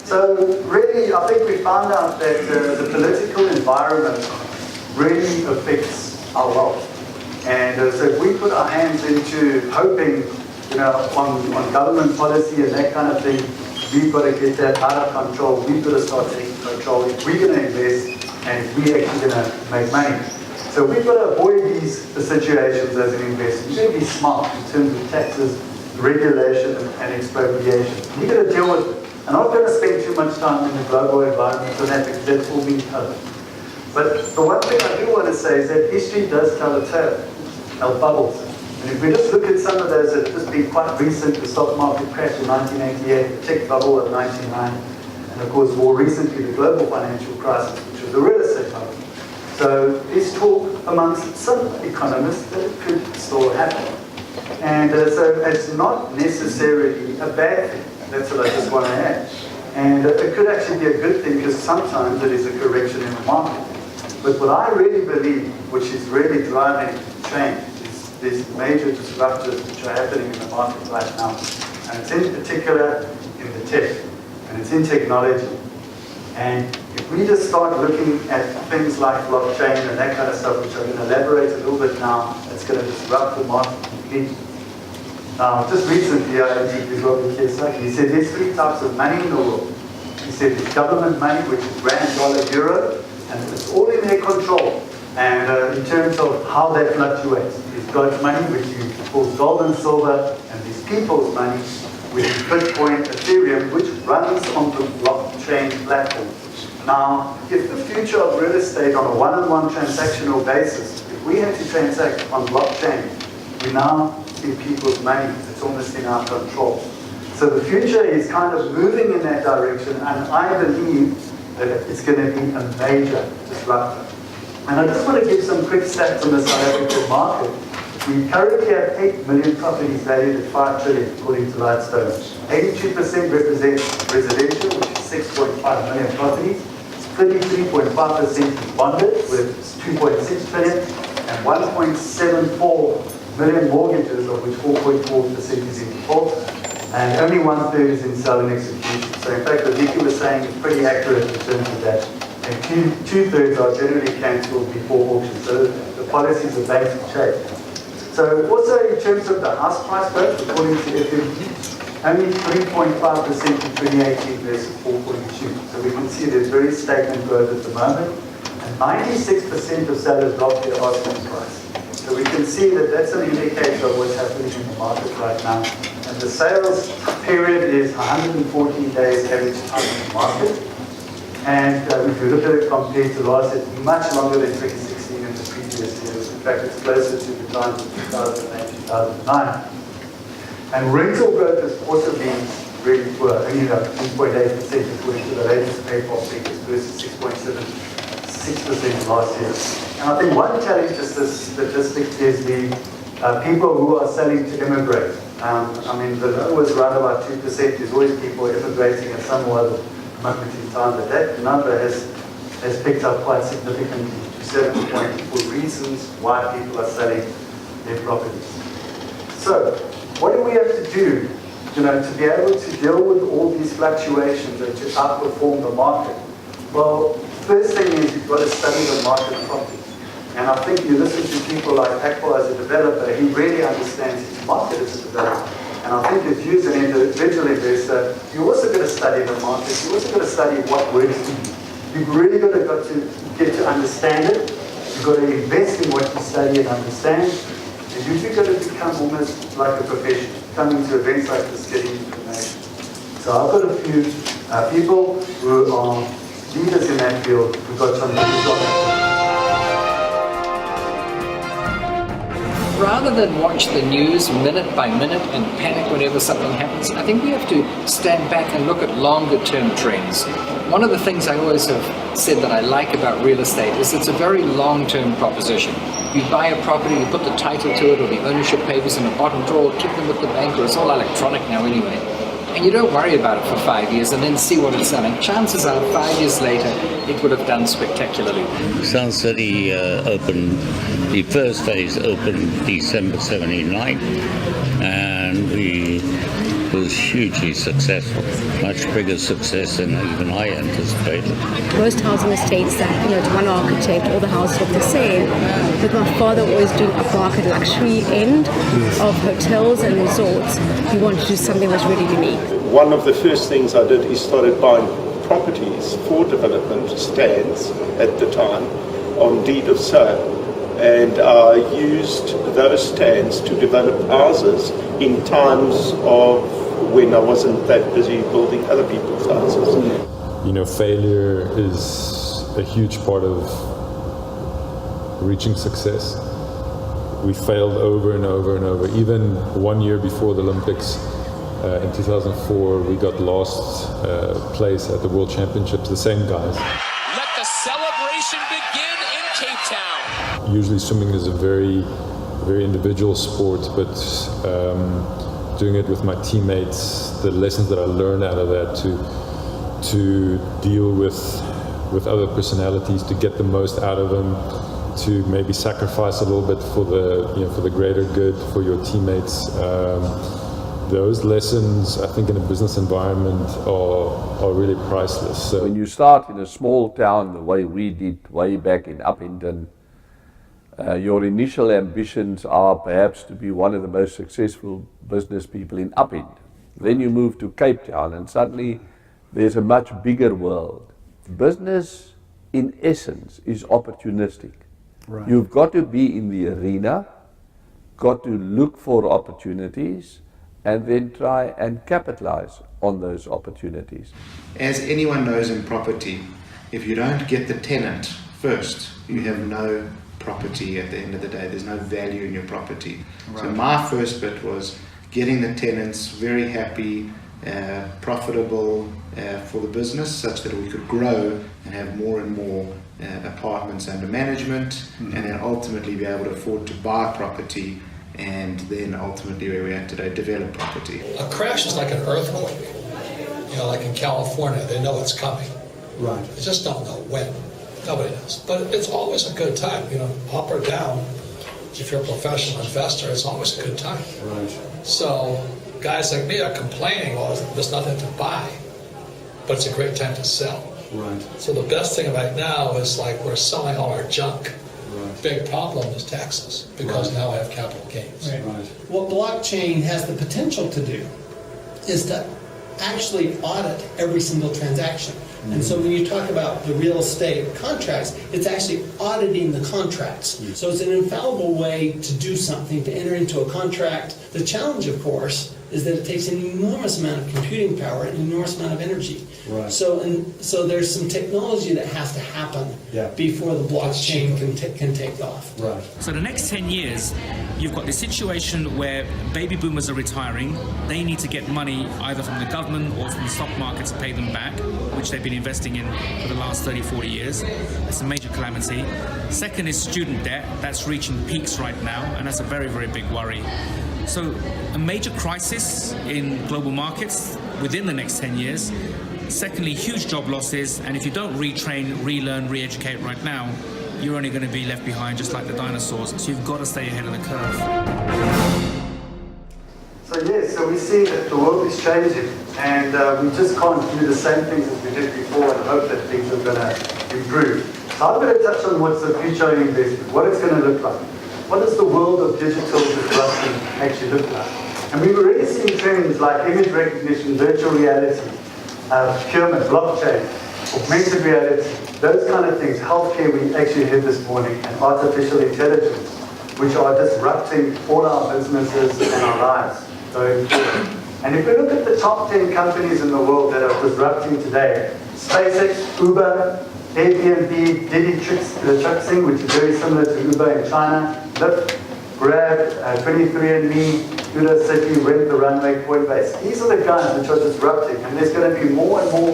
So really, I think we found out that the political environment really affects our wealth. And so if we put our hands into hoping, on government policy and that kind of thing, we've got to get that out of control. We've got to start taking control if we're going to invest and if we're actually going to make money. So we've got to avoid these situations as an investor. You've got to be smart in terms of taxes, regulation, and expropriation. You've got to deal with it. I'm not going to spend too much time in the global environment on that because that's all being covered. But the one thing I do want to say is that history does tell a tale of bubbles. And if we just look at some of those that have just been quite recent, the stock market crash in 1988, the tech bubble of 1999, and of course more recently the global financial crisis, which was the real estate bubble. So there's talk amongst some economists that it could still happen. And so it's not necessarily a bad thing. That's what I just want to add. And it could actually be a good thing because sometimes it is a correction in the market. But what I really believe, which is really driving change, is these major disruptors which are happening in the market right now. And it's in particular in the tech, and it's in technology. And if we just start looking at things like blockchain and that kind of stuff, which I'm going to elaborate a little bit now, it's going to disrupt the market completely. Now, just recently, I interviewed Robert Kiyosaki. He said there's 3 types of money in the world. He said there's government money, which is rand, dollar, euro, and it's all in their control. And in terms of how that fluctuates, there's God's money, which you call gold and silver, and there's people's money, which is Bitcoin, Ethereum, which runs on the blockchain platform. Now, if the future of real estate on a one-on-one transactional basis, if we had to transact on blockchain, we now in people's money. It's almost in our control. So the future is kind of moving in that direction, and I believe that it's going to be a major disruptor. And I just want to give some quick stats on the South African market. We currently have 8 million properties valued at 5 trillion, according to Lightstone. 82% represent residential, which is 6.5 million properties. 33.5% is bonded, with 2.6 trillion, and 1.74 million mortgages, of which 4.4% is in default, and only 1/3 is in sale and execution. So in fact, what Vicky was saying is pretty accurate in terms of that. And 2/3 are generally cancelled before auction. So the policies of banks have changed. So also in terms of the house price growth, according to FMG, only 3.5% in 2018 versus 4.2%. So we can see there's very stagnant growth at the moment. And 96% of sellers drop their asking price. So we can see that that's an indicator of what's happening in the market right now. And the sales period is 114 days average time in the market. And if you look at it compared to last year, it's much longer than 2016 and the previous years. In fact, it's closer to the times of 2008, 2009. And rental growth has also been really poor, only about 3.8% according to the latest payroll figures versus 6.6% last year. And I think one challenge is this statistic is the people who are selling to immigrate. I mean, the number was around about 2%. There's always people immigrating at some other moment in time, but that number has picked up quite significantly to 7 points for reasons why people are selling their properties. So, what do we have to do, to be able to deal with all these fluctuations and to outperform the market? Well, first thing is you've got to study the market properly. And I think you listen to people like Akbar as a developer, he really understands his market as a developer. And I think if you as an individual investor, you're also going to study the market, you're also going to study what works for you. You've really got to get to understand it, you've got to invest in what you study and understand, and you've got to become almost like a professional, coming to events like this, getting information. So I've got a few people who are leaders in that field who've got some views on that. Rather than watch the news minute by minute and panic whenever something happens, I think we have to stand back and look at longer term trends. One of the things I always have said that I like about real estate is it's a very long-term proposition. You buy a property, you put the title to it or the ownership papers in a bottom drawer, keep them with the bank, or it's all electronic now anyway. And you don't worry about it for 5 years and then see what it's selling. Chances are 5 years later it would have done spectacularly. Sun City opened, the first phase opened December 79, and we was hugely successful, much bigger success than even I anticipated. Most housing estates that, it's one architect, all the houses look the same. With my father always doing upmarket luxury end of hotels and resorts, he wanted to do something that was really unique. One of the first things I did is started buying properties for development stands at the time on deed of sale. And I used those stands to develop houses in times of when I wasn't that busy building other people's houses. Failure is a huge part of reaching success. We failed over and over and over. Even 1 year before the Olympics, in 2004, we got last place at the World Championships, the same guys. Let the celebration begin in Cape Town. Usually swimming is a very, very individual sport, but doing it with my teammates, the lessons that I learned out of that to deal with other personalities, to get the most out of them, to maybe sacrifice a little bit for the greater good for your teammates. Those lessons, I think, in a business environment are really priceless. So when you start in a small town, the way we did way back in Upington, your initial ambitions are perhaps to be one of the most successful business people in Upington. Then you move to Cape Town, and suddenly there's a much bigger world. Business, in essence, is opportunistic. Right. You've got to be in the arena, got to look for opportunities, and then try and capitalize on those opportunities. As anyone knows in property, if you don't get the tenant first, you have no property at the end of the day. There's no value in your property. Right. So my first bit was getting the tenants very happy, profitable for the business, such that we could grow and have more and more apartments under management, and then ultimately be able to afford to buy property, and then ultimately where we're at today, develop property. A crash is like an earthquake. Like in California, they know it's coming. Right. They just don't know when. Nobody knows. But it's always a good time, up or down. If you're a professional investor, it's always a good time. Right. So guys like me are complaining, there's nothing to buy, but it's a great time to sell. Right. So the best thing right now is we're selling all our junk. Right. Big problem is taxes, because now I have capital gains. Right. Right. What blockchain has the potential to do is to actually audit every single transaction. And so when you talk about the real estate contracts, it's actually auditing the contracts. So it's an infallible way to do something, to enter into a contract. The challenge, of course, is that it takes an enormous amount of computing power and an enormous amount of energy. Right. So there's some technology that has to happen before the blockchain can take off. Right. So the next 10 years, you've got this situation where baby boomers are retiring. They need to get money either from the government or from the stock market to pay them back, which they've been investing in for the last 30, 40 years. It's a major calamity. Second is student debt. That's reaching peaks right now, and that's a very, very big worry. So a major crisis in global markets within the next 10 years. Secondly, huge job losses, and if you don't retrain, relearn, re-educate right now, you're only going to be left behind just like the dinosaurs. So you've got to stay ahead of the curve. So we see that the world is changing, and we just can't do the same things as we did before and hope that things are going to improve. So I'm going to touch on what's the future of investment, what it's going to look like. What does the world of digital disruption actually look like? And we've already seen trends like image recognition, virtual reality, procurement, blockchain, augmented reality, those kind of things. Healthcare, we actually heard this morning, and artificial intelligence, which are disrupting all our businesses and our lives going forward. And if we look at the top 10 companies in the world that are disrupting today, SpaceX, Uber, Airbnb, Didi Truxing, which is very similar to Uber in China, Lyft, Grab, 23andMe, City, Rent the Runway, Coinbase. These are the guys which are disrupting, and there's going to be more and more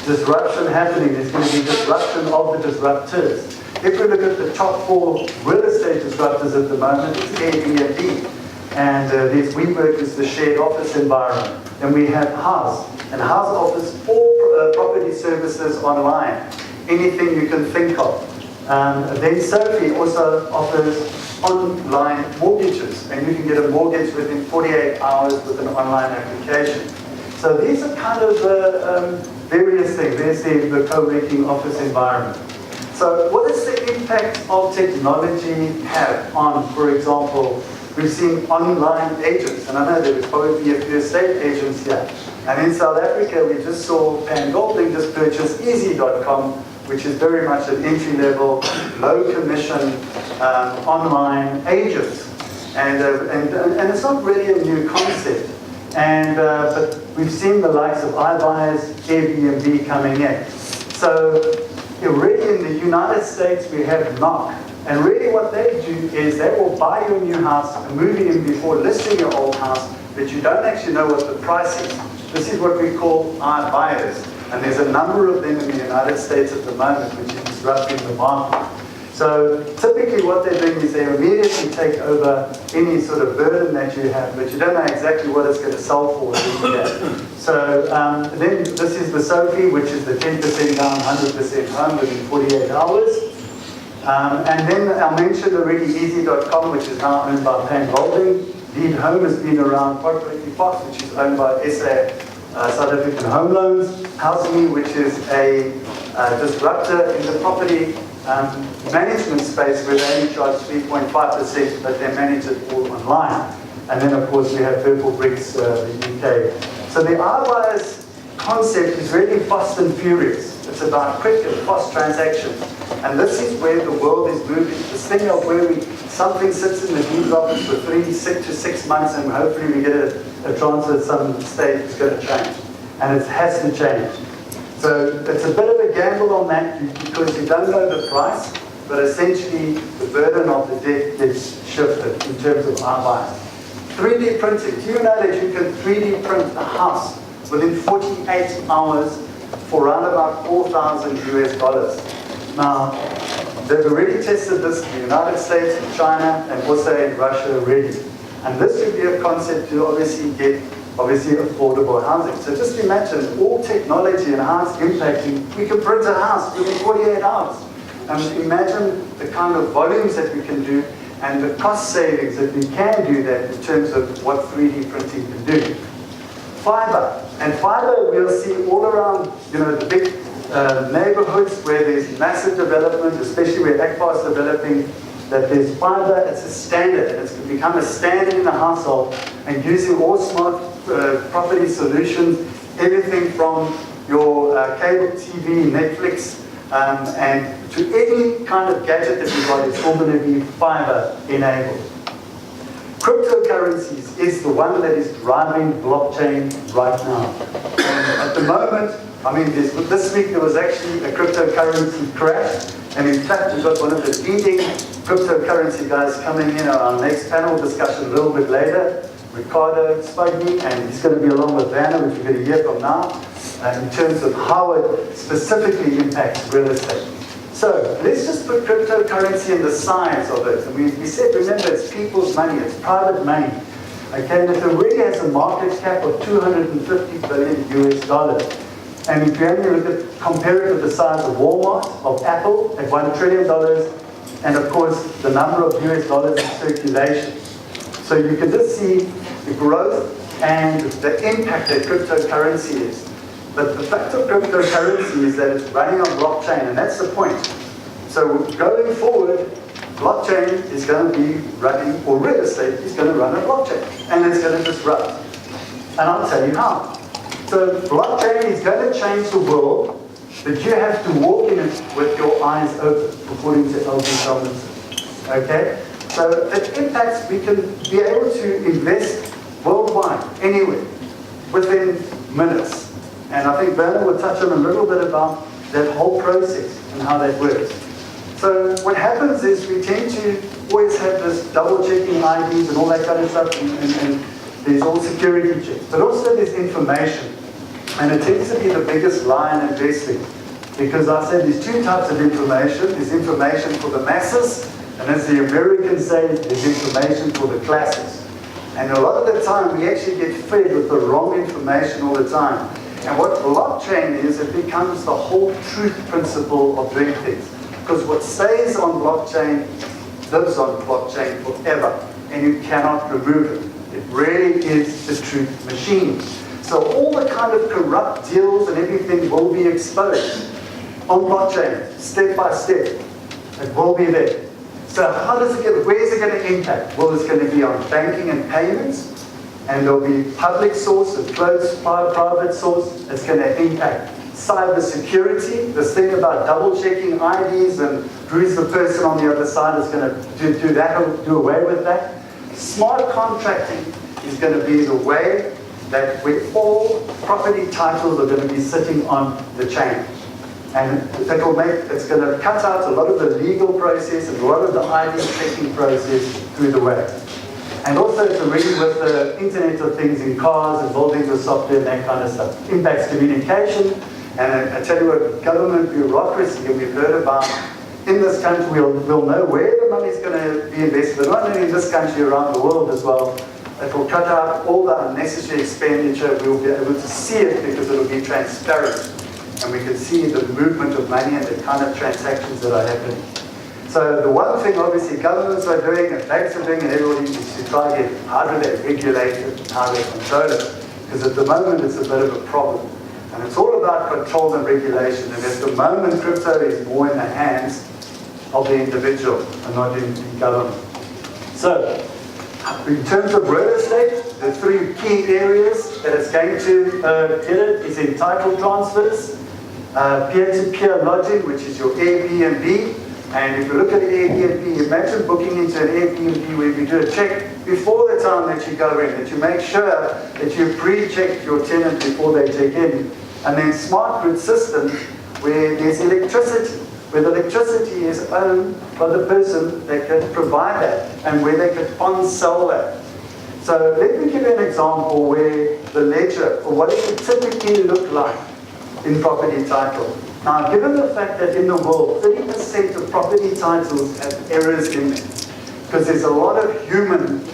disruption happening. There's going to be disruption of the disruptors. If we look at the top 4 real estate disruptors at the moment, it's Airbnb, and there's WeWork is the shared office environment. And we have House, and House offers all property services online, anything you can think of. Then Sophie also offers online mortgages, and you can get a mortgage within 48 hours with an online application. So these are kind of various things. There's the co-working office environment. So what does the impact of technology have on, for example, we've seen online agents, and I know there will probably be a few estate agents here. And in South Africa, we just saw Pan Golding just purchase Easy.com, which is very much an entry-level, low-commission online agent. And it's not really a new concept. But we've seen the likes of iBuyers, Airbnb coming in. So already in the United States, we have Knock. And really what they do is they will buy your new house and move you in before listing your old house, but you don't actually know what the price is. This is what we call iBuyers. And there's a number of them in the United States at the moment, which is disrupting the market. So typically what they're doing is they immediately take over any sort of burden that you have, but you don't know exactly what it's going to sell for. So then this is the Sophie, which is the 10% down, 100% home within 48 hours. And then I mentioned already Easy.com, which is now owned by Pan Golding. Lead Home has been around quite quickly, Fox, which is owned by SA South African Home Loans. Housing, which is a disruptor in the property management space, where they only charge 3.5%, but they manage it all online. And then, of course, we have Purple Bricks, the UK. So the iBuyers concept is really fast and furious. It's about quick and fast transactions. And this is where the world is moving. This thing of where something sits in the deed office for 3 to 6 months, and hopefully we get a transfer at some stage, is going to change. And it has to change. So it's a bit of a gamble on that because you don't know the price, but essentially the burden of the debt gets shifted in terms of iBuyers. 3D printing. Do you know that you can 3D print a house within 48 hours for around about $4,000 US? Now, they've already tested this in the United States, in China, and also in Russia already. And this would be a concept to obviously get affordable housing. So just imagine all technology and how it's impacting. We can print a house within 48 hours. And imagine the kind of volumes that we can do and the cost savings that we can do that in terms of what 3D printing can do. Fiber. And fiber we'll see all around, the big neighborhoods where there's massive development, especially where ACPA is developing, that there's fiber. It's a standard, and it's become a standard in the household, and using all smart property solutions, everything from your cable TV, Netflix, and to any kind of gadget that you've got, it's all going to be fiber enabled. Cryptocurrencies is the one that is driving blockchain right now. And at the moment, this week there was actually a cryptocurrency crash, and in fact we've got one of the leading cryptocurrency guys coming in on our next panel discussion a little bit later, Ricardo Spugny, and he's going to be along with Vanna, which we're going to hear from now, in terms of how it specifically impacts real estate. So let's just put cryptocurrency and the size of it. And we said, remember, it's people's money, it's private money. Okay, and it already has a market cap of $250 billion US. And if you only compare it with the size of Walmart, of Apple, at $1 trillion, and of course the number of US dollars in circulation. So you can just see the growth and the impact that cryptocurrency is. But the fact of cryptocurrency is that it's running on blockchain, and that's the point. So going forward, blockchain is going to be running, or real estate is going to run on blockchain, and it's going to disrupt. And I'll tell you how. So blockchain is going to change the world, but you have to walk in it with your eyes open, according to L.G. Tomlinson. Okay? So it impacts, we can be able to invest worldwide, anywhere, within minutes. And I think Werner will touch on a little bit about that whole process and how that works. So what happens is we tend to always have this double-checking IDs and all that kind of stuff, and there's all security checks. But also there's information. And it tends to be the biggest lie in investing. Because I said there's two types of information. There's information for the masses, and as the Americans say, there's information for the classes. And a lot of the time we actually get fed with the wrong information all the time. And what blockchain is, it becomes the whole truth principle of doing things. Because what stays on blockchain, lives on blockchain forever, and you cannot remove it. It really is the truth machine. So all the kind of corrupt deals and everything will be exposed on blockchain, step by step. It will be there. So how does it get, where is it going to impact? Well, it's going to be on banking and payments, and there'll be public source and closed private source. It's going to impact cyber security. This thing about double checking IDs and who's the person on the other side is going to do that or do away with that. Smart contracting is going to be the way that where all property titles are going to be sitting on the chain. And it's going to cut out a lot of the legal process and a lot of the ID checking process through the way. And also it's already with the Internet of Things in cars and buildings of software and that kind of stuff. Impacts communication. And I tell you what, government bureaucracy, and we've heard about in this country, we'll know where the money is going to be invested, but not only in this country, around the world as well. It will cut out all the unnecessary expenditure. We'll be able to see it because it will be transparent. And we can see the movement of money and the kind of transactions that are happening. So the one thing obviously governments are doing and banks are doing and everybody is to try to get how do they regulate it and how do they control it. Because at the moment it's a bit of a problem. And it's all about control and regulation. And at the moment crypto is more in the hands of the individual and not in government. So in terms of real estate, the three key areas that it's going to get it is in title transfers, peer-to-peer lodging, which is your Airbnb. And if you look at Airbnb, imagine booking into an Airbnb where you do a check before the time that you go in, that you make sure that you pre-check your tenant before they check in. And then smart grid systems where there's electricity, where the electricity is owned by the person that can provide that and where they can on-sell that. So let me give you an example where the ledger, or what it would typically look like in property title. Now, given the fact that in the world, 30% of property titles have errors in them, because there's a lot of human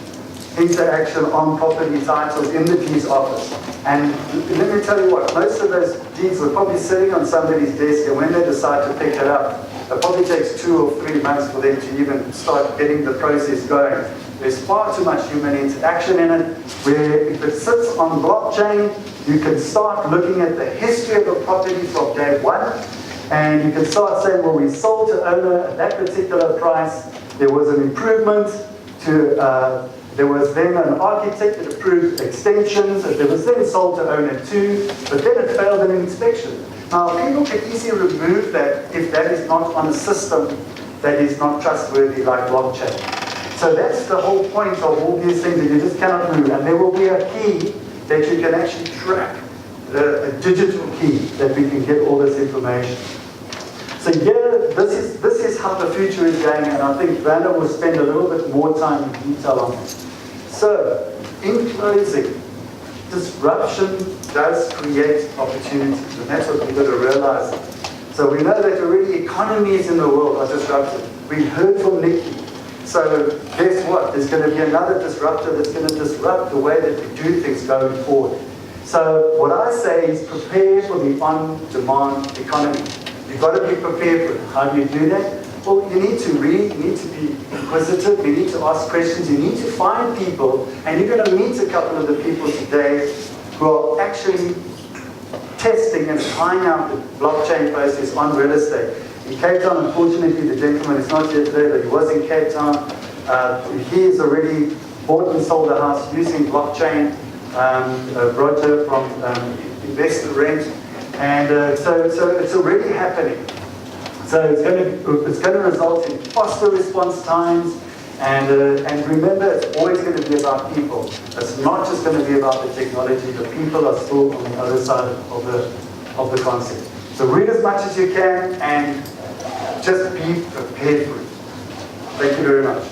interaction on property titles in the deeds office. And let me tell you what, most of those deeds are probably sitting on somebody's desk, and when they decide to pick it up, it probably takes 2 or 3 months for them to even start getting the process going. There's far too much human interaction in it, where if it sits on blockchain, you can start looking at the history of a property from day one, and you can start saying, well, we sold to owner at that particular price, there was an improvement to, there was then an architect that approved extensions, and there was then sold to owner 2, but then it failed an inspection. Now, people can easily remove that if that is not on a system that is not trustworthy like blockchain. So that's the whole point of all these things that you just cannot move. And there will be a key that you can actually track, a digital key that we can get all this information. So yeah, this is how the future is going, and I think Brandon will spend a little bit more time in detail on it. So, in closing, disruption does create opportunities, and that's what we've got to realize. So we know that already economies in the world are disrupted. We heard from Nikki. So guess what? There's going to be another disruptor that's going to disrupt the way that we do things going forward. So what I say is prepare for the on-demand economy. You've got to be prepared for it. How do you do that? Well, you need to read, you need to be inquisitive, you need to ask questions, you need to find people, and you're going to meet a couple of the people today who are actually testing and trying out the blockchain process on real estate. In Cape Town, unfortunately, the gentleman is not here today, but he was in Cape Town. He has already bought and sold a house using blockchain, Roger from Investor Rent, and so it's already happening. So it's going to result in faster response times, and remember, it's always going to be about people. It's not just going to be about the technology. The people are still on the other side of the concept. So read as much as you can and just be prepared for it. Thank you very much.